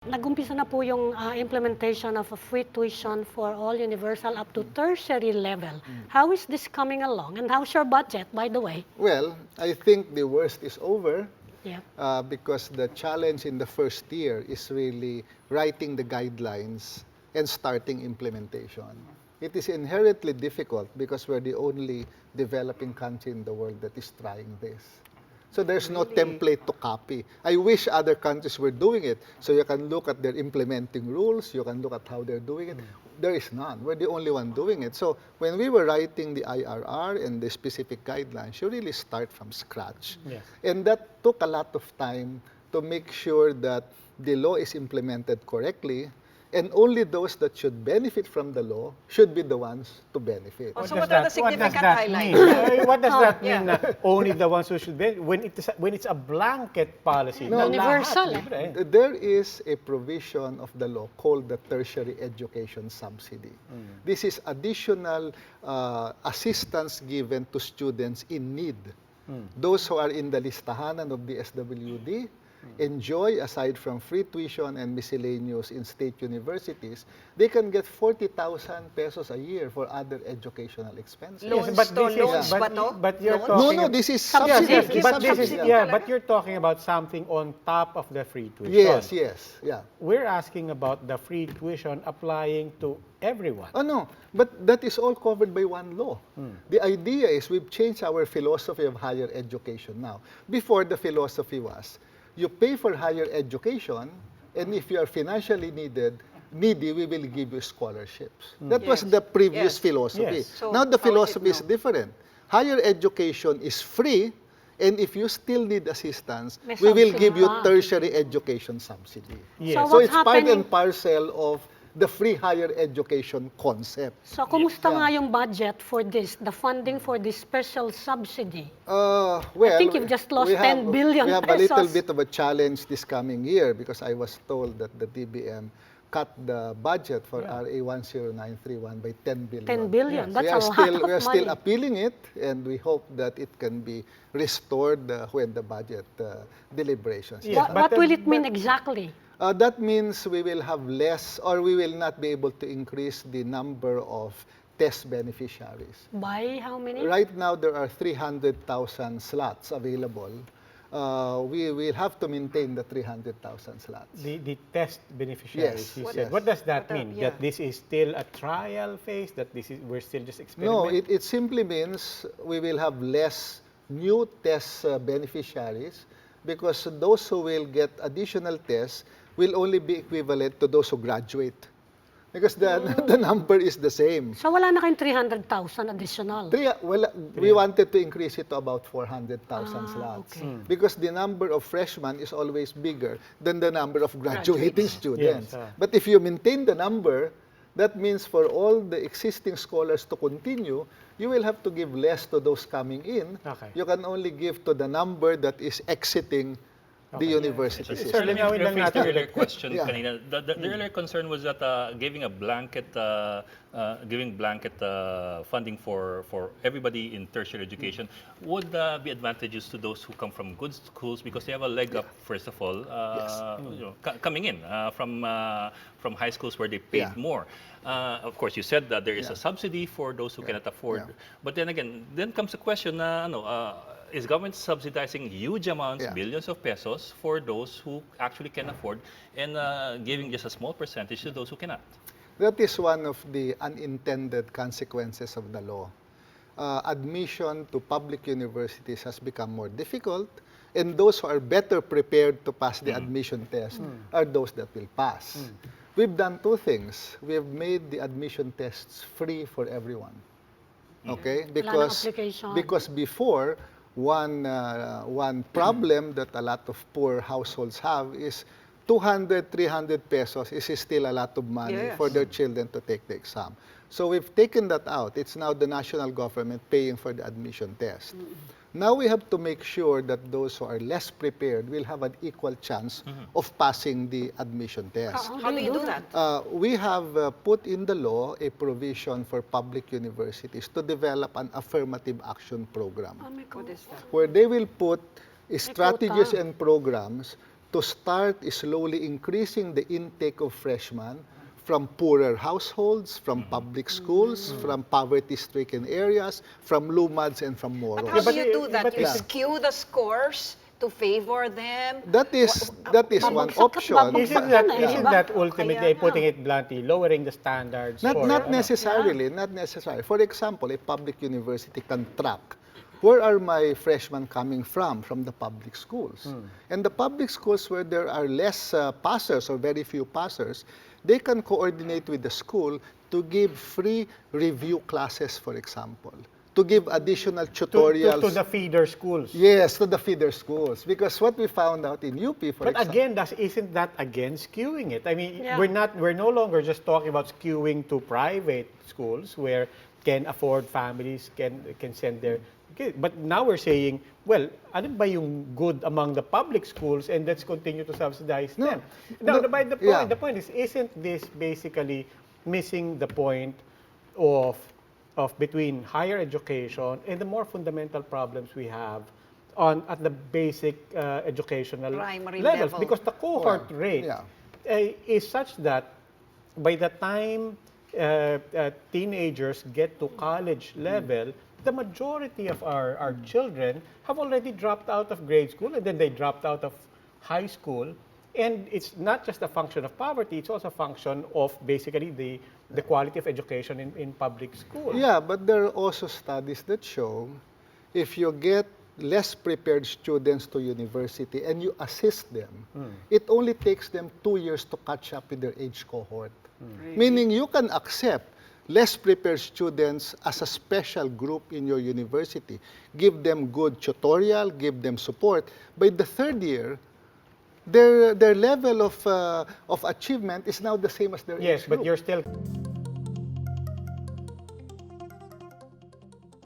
Nag-umpisa na po yung implementation of a free tuition for all universal up to tertiary level. How is this coming along? And how's your budget, by the way? Well, I think the worst is over Yeah. because the challenge in the first year is really writing the guidelines and starting implementation. It is inherently difficult because we're the only developing country in the world that is trying this. So there's no template to copy. I wish other countries were doing it so you can look at their implementing rules, you can look at how they're doing it. There is none. We're the only one doing it. So when we were writing the IRR and the specific guidelines, you really start from scratch. Yes. And that took a lot of time to make sure that the law is implemented correctly, and only those that should benefit from the law should be the ones to benefit. So what are the significant highlights? What does that mean? Yeah. Only the ones who should be when it's a blanket policy. No. na Universal, lahat, libre. There is a provision of the law called the tertiary education subsidy. This is additional assistance given to students in need. Those who are in the listahanan of the SWD enjoy, aside from free tuition and miscellaneous in state universities, they can get 40,000 pesos a year for other educational expenses. Loans but to this is- loans but- ba to? but you're Loans? talking- No, this is Subsidy. subsidy. Yes, It's but this is subsidy. but you're talking about something on top of the free tuition. Yes, yeah. We're asking about the free tuition applying to everyone. Oh, no, but that is all covered by one law. The idea is we've changed our philosophy of higher education now. Before, the philosophy was, you pay for higher education, and if you are financially needy, we will give you scholarships. That was Yes. the previous Yes. philosophy. Yes. So Now the how is it philosophy is now? different. Higher education is free, and if you still need assistance, May we will subsidy give you pa. tertiary education subsidy. Yes. So So what's it's part happening? and parcel of the free higher education concept. So, kumusta Yeah. nga yung budget for this, the funding for this special subsidy? Well, think you've just lost we 10 billion We have a little pesos. bit of a challenge this coming year because I was told that the DBM cut the budget for Yeah. RA 10931 by 10 billion. 10 billion. Yes. That's we a are lot still of we are money. still appealing it, and we hope that it can be restored when the budget deliberations. Yes, are What but, will it mean but- exactly? That means we will have less, or we will not be able to increase the number of test beneficiaries. By how many? Right now, there are 300,000 slots available. We will have to maintain the 300,000 slots. The test beneficiaries, Yes. you What- said. What does that what mean? yeah. That this is still a trial phase? That we're still just No, experimenting? it simply means we will have less new test beneficiaries because those who will get additional tests will only be equivalent to those who graduate. Because the number is the same. So, wala na kayong 300,000 additional. We wanted to increase it to about 400,000 slots. okay. Because the number of freshmen is always bigger than the number of graduating students. Yes, But if you maintain the number, that means for all the existing scholars to continue, you will have to give less to those coming in. Okay. You can only give to the number that is exiting the university Sir, system. linawin lang rephrase natin. the earlier question Yeah. kanina. The earlier concern was that giving blanket funding for everybody in tertiary education would be advantageous to those who come from good schools because they have a leg up, first of all, coming in from high schools where they paid Yeah. more. Of course, you said that there is Yeah. a subsidy for those who cannot afford. Yeah. But then again, then comes the question is government subsidizing huge amounts, Yeah. billions of pesos for those who actually can afford and giving just a small percentage to those who cannot? That is one of the unintended consequences of the law. Admission to public universities has become more difficult, and those who are better prepared to pass the admission test are those that will pass. We've done two things. We have made the admission tests free for everyone. Okay? application. Because before, one problem that a lot of poor households have is 200, 300 pesos is still a lot of money Yes. for their children to take the exam. So we've taken that out. It's now the national government paying for the admission test. Now we have to make sure that those who are less prepared will have an equal chance of passing the admission test. How do you do that? We have put in the law a provision for public universities to develop an affirmative action program Oh my God. What is that? where they will put strategies quota. and programs to start slowly increasing the intake of freshmen from poorer households, from public schools, from poverty-stricken areas, from LUMADs, and from But Moros. how do but you do that? but You yeah. skew the scores to favor them? That is one Babagsak- option. babagsak Isn't that, yun eh. isn't Ba- that ultimately, Kaya putting it bluntly, lowering the standards Not, for... not necessarily, not necessarily. For example, a public university can track where are my freshmen coming from the public schools. And the public schools where there are less passers or very few passers, they can coordinate with the school to give free review classes, for example, to give additional tutorials. to the feeder schools. Yes, to the feeder schools. Because what we found out in UP, for But example. again, isn't that again skewing it? I mean, Yeah. we're no longer just talking about skewing to private schools where can afford families can send their kids. But now we're saying, well, ano ba yung good among the public schools, and let's continue to subsidize No. them. No, No. but Yeah. the point is, isn't this basically missing the point of between higher education and the more fundamental problems we have at the basic educational Primary levels? level. Because the cohort Well, rate yeah. is such that by the time teenagers get to college level, the majority of our children have already dropped out of grade school, and then they dropped out of high school. And it's not just a function of poverty, it's also a function of basically the quality of education in public schools. Yeah, but there are also studies that show if you get less prepared students to university and you assist them, it only takes them 2 years to catch up with their age cohort. Meaning you can accept less prepared students as a special group in your university, give them good tutorial, give them support. By the third year, their level of achievement is now the same as their age Yes, but group. you're still